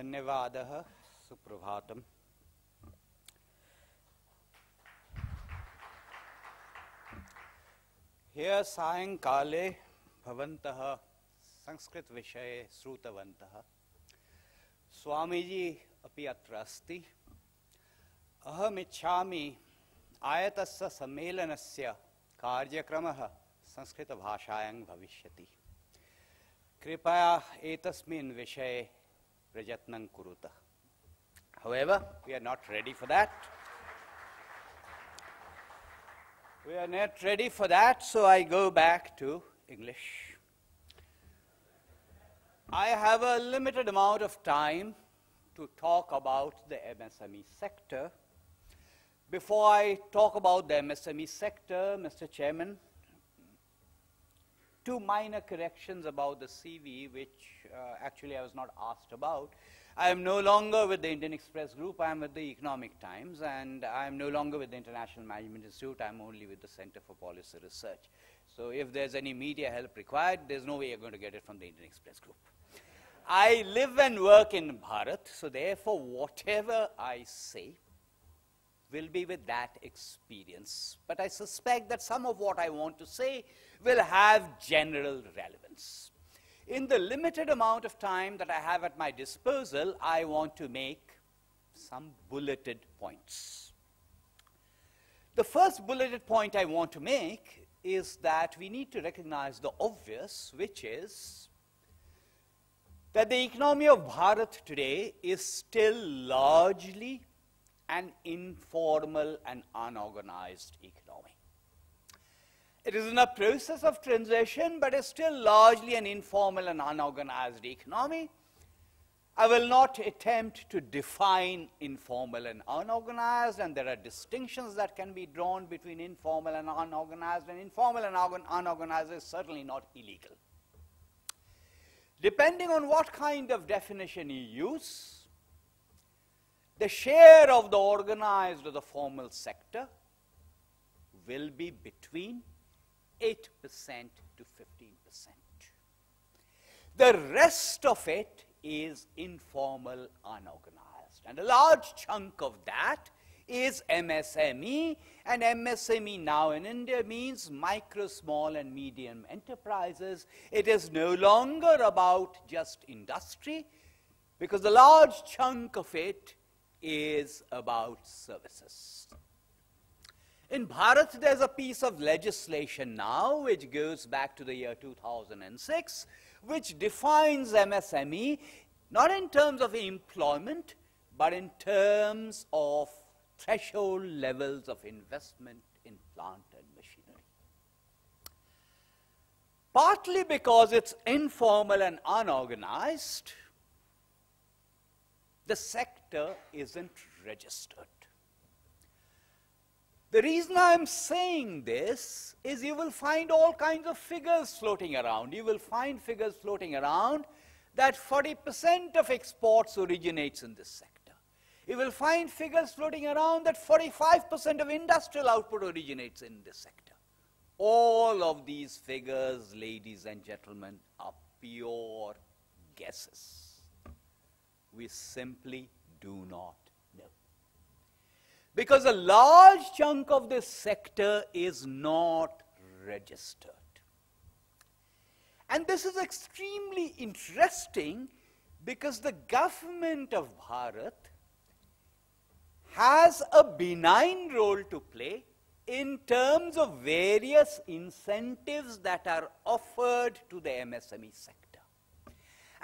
धन्यवादः सुप्रभातम् ह्यः सायंकाले भवन्तः संस्कृतविषये श्रुतवन्तः स्वामीजी अपि अत्र अस्ति अहमिच्छामि आयतस्य सम्मेलनस्य कार्यक्रमः संस्कृतभाषायां भविष्यति कृपया एतस्मिन् विषये प्रयत्नं कुरुतः. However, we are not ready for that. We are not ready for that, so I go back to English. I have a limited amount of time to talk about the MSME sector. Before I talk about the MSME sector, Mr. Chairman, two minor corrections about the CV, which actually I was not asked about. I am no longer with the Indian Express Group, I am with the Economic Times, and I am no longer with the International Management Institute, I am only with the Center for Policy Research. So if there's any media help required, there's no way you're going to get it from the Indian Express Group. I live and work in Bharat, so therefore whatever I say will be with that experience. But I suspect that some of what I want to say will have general relevance. In the limited amount of time that I have at my disposal, I want to make some bulleted points. The first bulleted point I want to make is that we need to recognize the obvious, which is that the economy of Bharat today is still largely an informal and unorganized economy. It is in a process of transition, but is still largely an informal and unorganized economy. I will not attempt to define informal and unorganized, and there are distinctions that can be drawn between informal and unorganized, and informal and unorganized is certainly not illegal. Depending on what kind of definition you use, the share of the organized or the formal sector will be between 8% to 15%. The rest of it is informal, unorganized. And a large chunk of that is MSME, and MSME now in India means micro, small and medium enterprises. It is no longer about just industry, because the large chunk of it is about services. In Bharat, there's a piece of legislation now which goes back to the year 2006, which defines MSME not in terms of employment, but in terms of threshold levels of investment in plant and machinery. Partly because it's informal and unorganized, the sector isn't registered. The reason I'm saying this is you will find all kinds of figures floating around. You will find figures floating around that 40% of exports originates in this sector. You will find figures floating around that 45% of industrial output originates in this sector. All of these figures, ladies and gentlemen, are pure guesses. We simply do not know. Because a large chunk of this sector is not registered. And this is extremely interesting because the government of Bharat has a benign role to play in terms of various incentives that are offered to the MSME sector.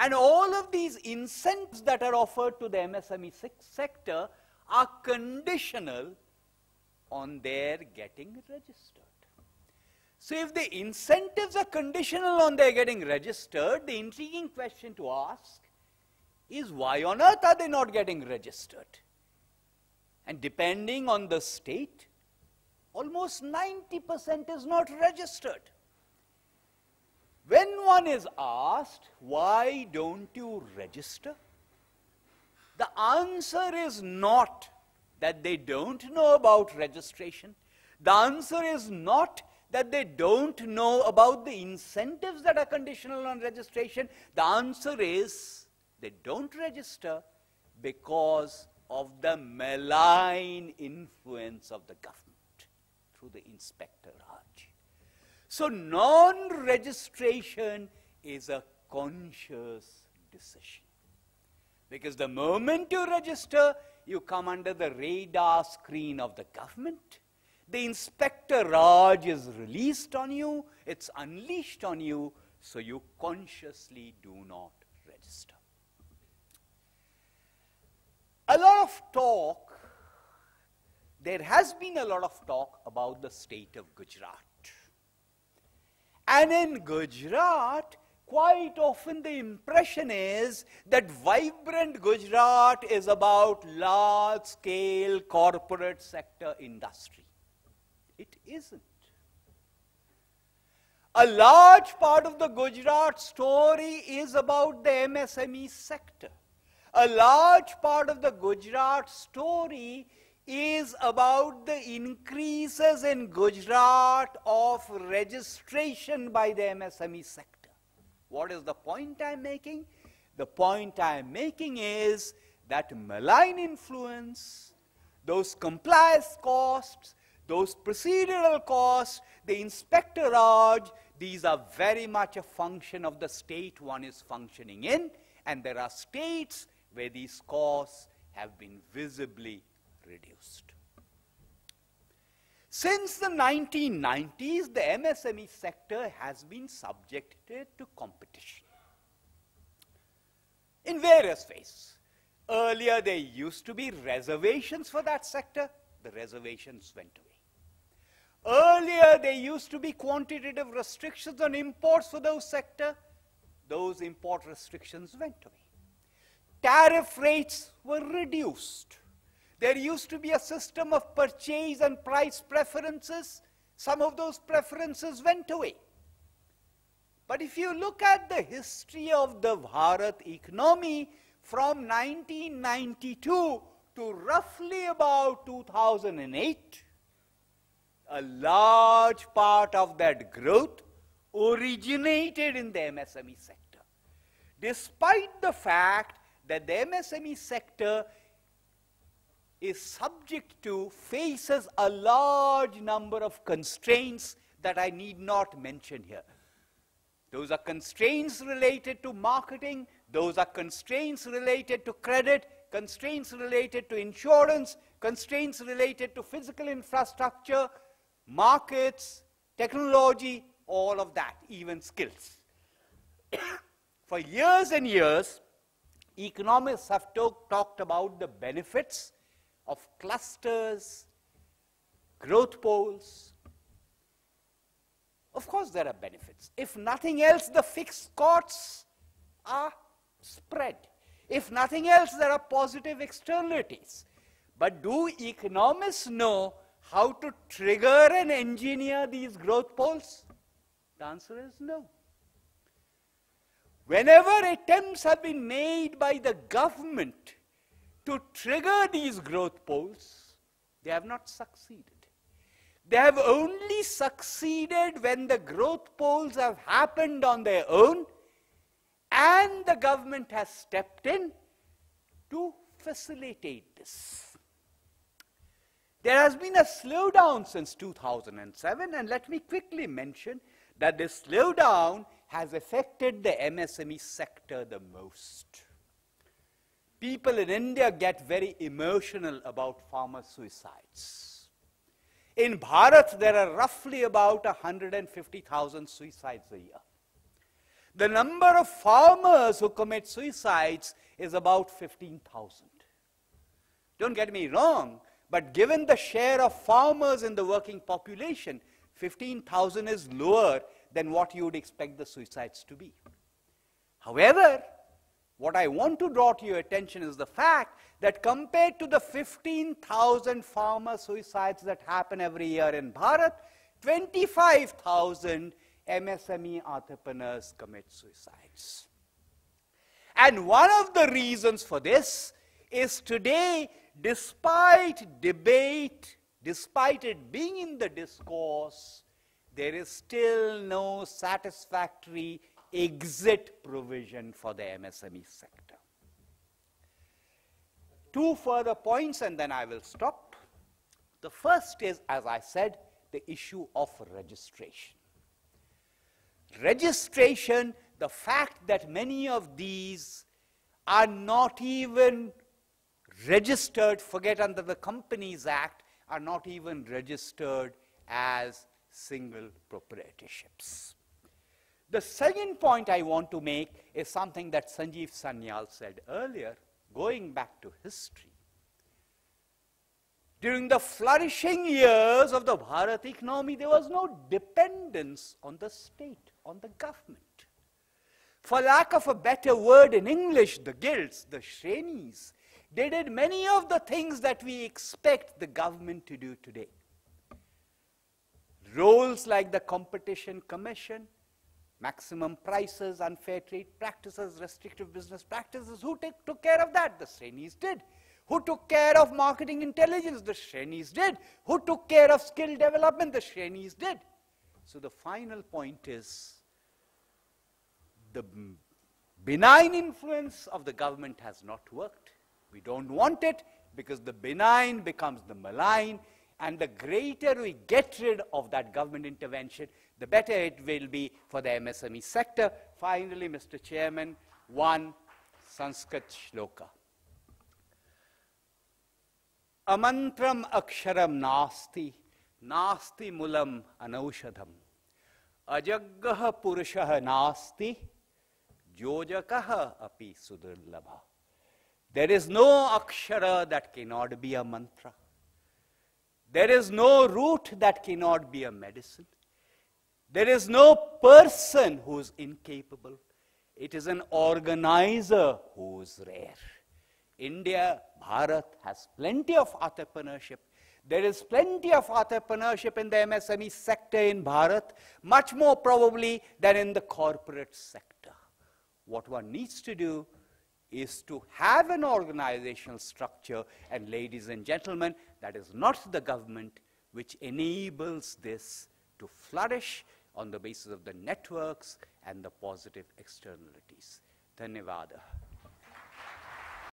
And all of these incentives that are offered to the MSME sector are conditional on their getting registered. So if the incentives are conditional on their getting registered, the intriguing question to ask is why on earth are they not getting registered? And depending on the state, almost 90% is not registered. When one is asked, why don't you register? The answer is not that they don't know about registration. The answer is not that they don't know about the incentives that are conditional on registration. The answer is They don't register because of the malign influence of the government through the Inspector Raj. So non-registration is a conscious decision. Because the moment you register, you come under the radar screen of the government. The Inspector Raj is released on you, it's unleashed on you, so you consciously do not register. There has been a lot of talk about the state of Gujarat. And in Gujarat, quite often the impression is that vibrant Gujarat is about large-scale corporate sector industry. It isn't. A large part of the Gujarat story is about the MSME sector. A large part of the Gujarat story is about the increases in Gujarat of registration by the MSME sector. What is the point I'm making? The point I'm making is that malign influence, those compliance costs, those procedural costs, the Inspector Raj, these are very much a function of the state one is functioning in, and there are states where these costs have been visibly reduced. Since the 1990s, the MSME sector has been subjected to competition in various ways. Earlier, there used to be reservations for that sector. The reservations went away. Earlier, there used to be quantitative restrictions on imports for those sector. Those import restrictions went away. Tariff rates were reduced. There used to be a system of purchase and price preferences. Some of those preferences went away. But if you look at the history of the Bharat economy from 1992 to roughly about 2008, a large part of that growth originated in the MSME sector. Despite the fact that the MSME sector faces a large number of constraints that I need not mention here. Those are constraints related to marketing, those are constraints related to credit, constraints related to insurance, constraints related to physical infrastructure, markets, technology, all of that, even skills. For years and years, economists have talked about the benefits of clusters, growth poles. Of course there are benefits. If nothing else, the fixed costs are spread. If nothing else, there are positive externalities. But do economists know how to trigger and engineer these growth poles? The answer is no. Whenever attempts have been made by the government to trigger these growth poles, they have not succeeded. They have only succeeded when the growth poles have happened on their own and the government has stepped in to facilitate this. There has been a slowdown since 2007, and let me quickly mention that this slowdown has affected the MSME sector the most. People in India get very emotional about farmer suicides. In Bharat, there are roughly about 150,000 suicides a year. The number of farmers who commit suicides is about 15,000. Don't get me wrong, but given the share of farmers in the working population, 15,000 is lower than what you would expect the suicides to be. However, what I want to draw to your attention is the fact that compared to the 15,000 farmer suicides that happen every year in Bharat, 25,000 MSME entrepreneurs commit suicides. And one of the reasons for this is today, despite debate, despite it being in the discourse, there is still no satisfactory exit provision for the MSME sector. 2 further points and then I will stop. The first is, as I said, the issue of registration. Registration, the fact that many of these are not even registered, forget under the Companies Act, are not even registered as single proprietorships. The second point I want to make is something that Sanjeev Sanyal said earlier, going back to history. During the flourishing years of the Bharat economy, there was no dependence on the state, on the government. For lack of a better word in English, the guilds, the SMEs, they did many of the things that we expect the government to do today. Roles like the Competition Commission, maximum prices, unfair trade practices, restrictive business practices, who took care of that? The SMEs did. Who took care of marketing intelligence? The SMEs did. Who took care of skill development? The SMEs did. So the final point is the benign influence of the government has not worked. We don't want it because the benign becomes the malign, and the greater we get rid of that government intervention, the better it will be for the MSME sector. Finally, Mr. Chairman, one Sanskrit shloka. Amantram aksharam nasti, nasti mulam anaushadham. Ajaggaha purushaha nasti, jojakaha api sudurlabha. There is no akshara that cannot be a mantra. There is no root that cannot be a medicine. There is no person who is incapable. It is an organizer who is rare. India, Bharat has plenty of entrepreneurship. There is plenty of entrepreneurship in the MSME sector in Bharat, much more probably than in the corporate sector. What one needs to do is to have an organizational structure, and ladies and gentlemen, that is not the government which enables this to flourish on the basis of the networks and the positive externalities. Dhanyavada.